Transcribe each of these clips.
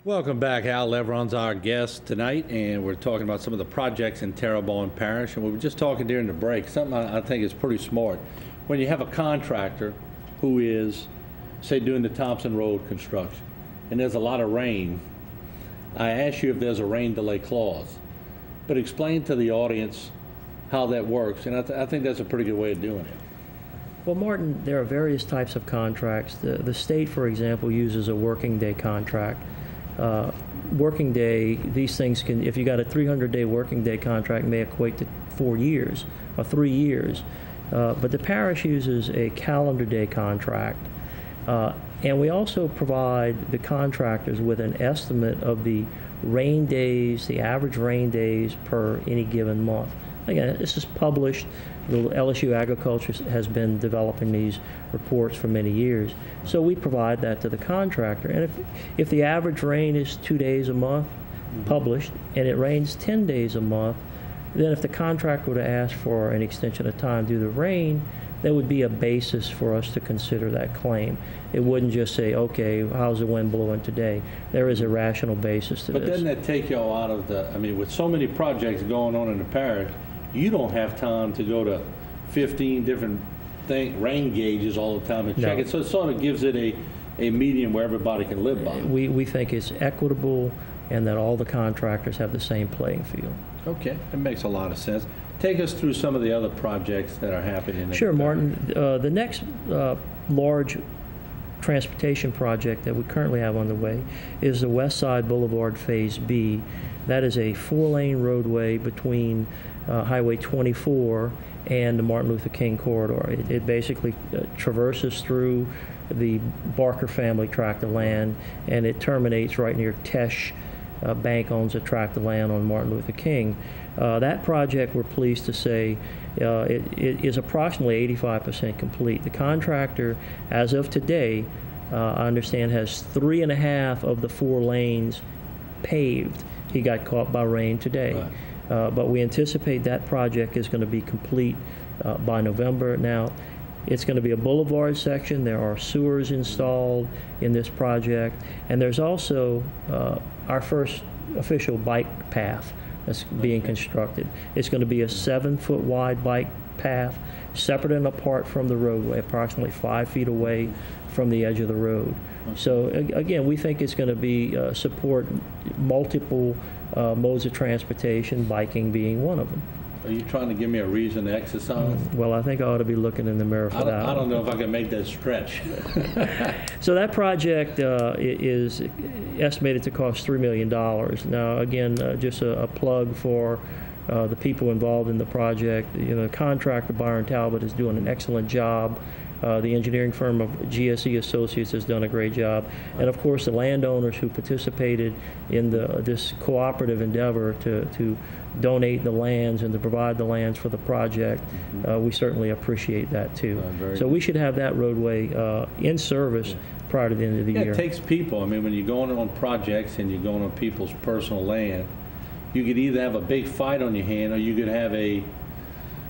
Welcome back. Al Levron's our guest tonight, and we're talking about some of the projects in Terrebonne Parish. And we were just talking during the break, something I think is pretty smart. When you have a contractor who is, say, doing the Thompson Road construction, and there's a lot of rain, I ask you if there's a rain delay clause. But explain to the audience how that works, and I think that's a pretty good way of doing it. Well, Martin, there are various types of contracts. The state, for example, uses a working day contract. Working day, these things can, if you got a 300-day working day contract, may equate to 4 years or 3 years. But the parish uses a calendar day contract. And we also provide the contractors with an estimate of the rain days, the average rain days per any given month. Again, this is published. The LSU Agriculture has been developing these reports for many years. So we provide that to the contractor. And if the average rain is 2 days a month, published, and it rains 10 days a month, then if the contractor were to ask for an extension of time due to rain, there would be a basis for us to consider that claim. It wouldn't just say, okay, how's the wind blowing today? There is a rational basis to this. But doesn't that take y'all out of the, I mean, with so many projects going on in the parish, you don't have time to go to 15 different rain gauges all the time and check it. So it sort of gives it a medium where everybody can live by. We think it's equitable and that all the contractors have the same playing field. Okay, that makes a lot of sense. Take us through some of the other projects that are happening. Sure, Martin. The next large transportation project that we currently have on the way is the West Side Boulevard Phase B. That is a 4-lane roadway between Highway 24 and the Martin Luther King corridor. It basically traverses through the Barker family tract of land, and it terminates right near Tesh Bank owns a tract of land on Martin Luther King. That project, we're pleased to say, it is approximately 85% complete. The contractor, as of today, I understand, has 3.5 of the 4 lanes paved. He got caught by rain today. Right. But we anticipate that project is going to be complete by November. Now, it's going to be a boulevard section. There are sewers installed in this project. And there's also our first official bike path that's being constructed. It's going to be a 7-foot wide bike path, separate and apart from the roadway, approximately 5 feet away from the edge of the road. So again, we think it's going to be support multiple modes of transportation, biking being one of them. Are you trying to give me a reason to exercise? Well, I think I ought to be looking in the mirror for that. I don't know if I can make that stretch. So that project is estimated to cost $3 million. Now, again, just a plug for the people involved in the project. You know, the contractor, Byron Talbot, is doing an excellent job. The engineering firm of GSE Associates has done a great job. And of course, the landowners who participated in this cooperative endeavor to donate the lands and to provide the lands for the project, we certainly appreciate that too. So we should have that roadway in service prior to the end of the year. It takes people. I mean, when you're going on projects and you're going on people's personal land, you could either have a big fight on your hand or you could have a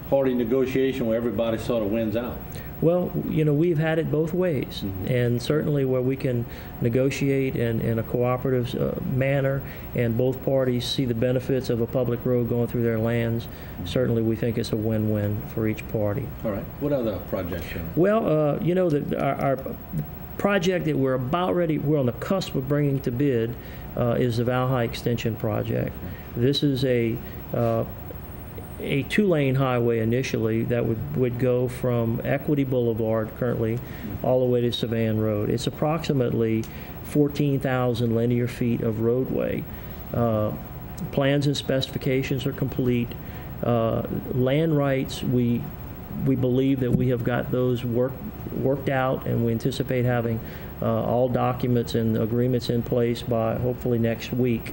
hearty negotiation where everybody sort of wins out. Well, you know, we've had it both ways, and certainly where we can negotiate in a cooperative manner and both parties see the benefits of a public road going through their lands, certainly we think it's a win-win for each party. All right. What other projects? Well, you know, our project that we're on the cusp of bringing to bid is the Valhalla Extension project. This is a 2-lane highway initially that would go from Equity Boulevard currently all the way to Savan Road. It's approximately 14,000 linear feet of roadway. Plans and specifications are complete. Land rights, we believe that we have got those worked out, and we anticipate having all documents and agreements in place by hopefully next week.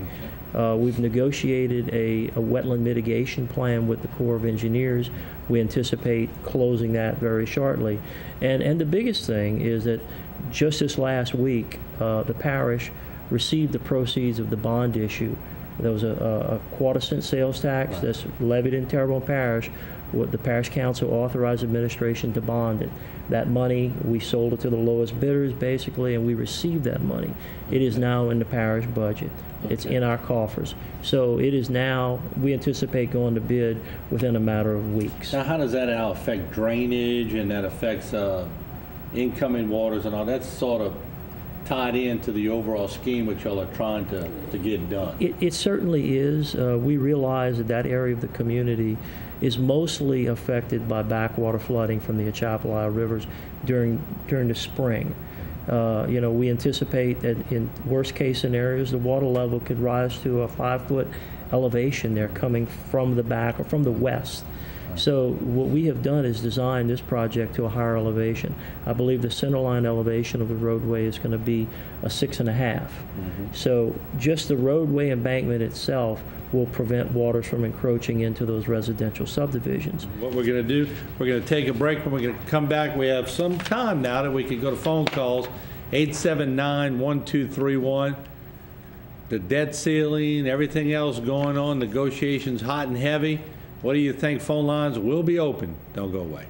We've negotiated a wetland mitigation plan with the Corps of Engineers. We anticipate closing that very shortly. And the biggest thing is that just this last week, the parish received the proceeds of the bond issue. There was a quarter-cent sales tax that's levied in Terrebonne Parish. The Parish Council authorized administration to bond it. That money, we sold it to the lowest bidders, basically, and we received that money. It is now in the parish budget. It's in our coffers. So it is now, we anticipate going to bid within a matter of weeks. Now, how does that now affect drainage, and that affects incoming waters and all? That's sort of tied into the overall scheme which y'all are trying to get done. It certainly is. We realize that that area of the community is mostly affected by backwater flooding from the Atchafalaya rivers during the spring. We anticipate that in worst case scenarios, the water level could rise to a 5-foot elevation there coming from the back or from the west. So what we have done is designed this project to a higher elevation. I believe the centerline elevation of the roadway is going to be a 6.5. So just the roadway embankment itself will prevent waters from encroaching into those residential subdivisions. What we're going to do, we're going to take a break. When we're going to come back, we have some time now that we can go to phone calls. 879-1231. The debt ceiling, everything else going on, negotiations hot and heavy. What do you think? Phone lines will be open. Don't go away.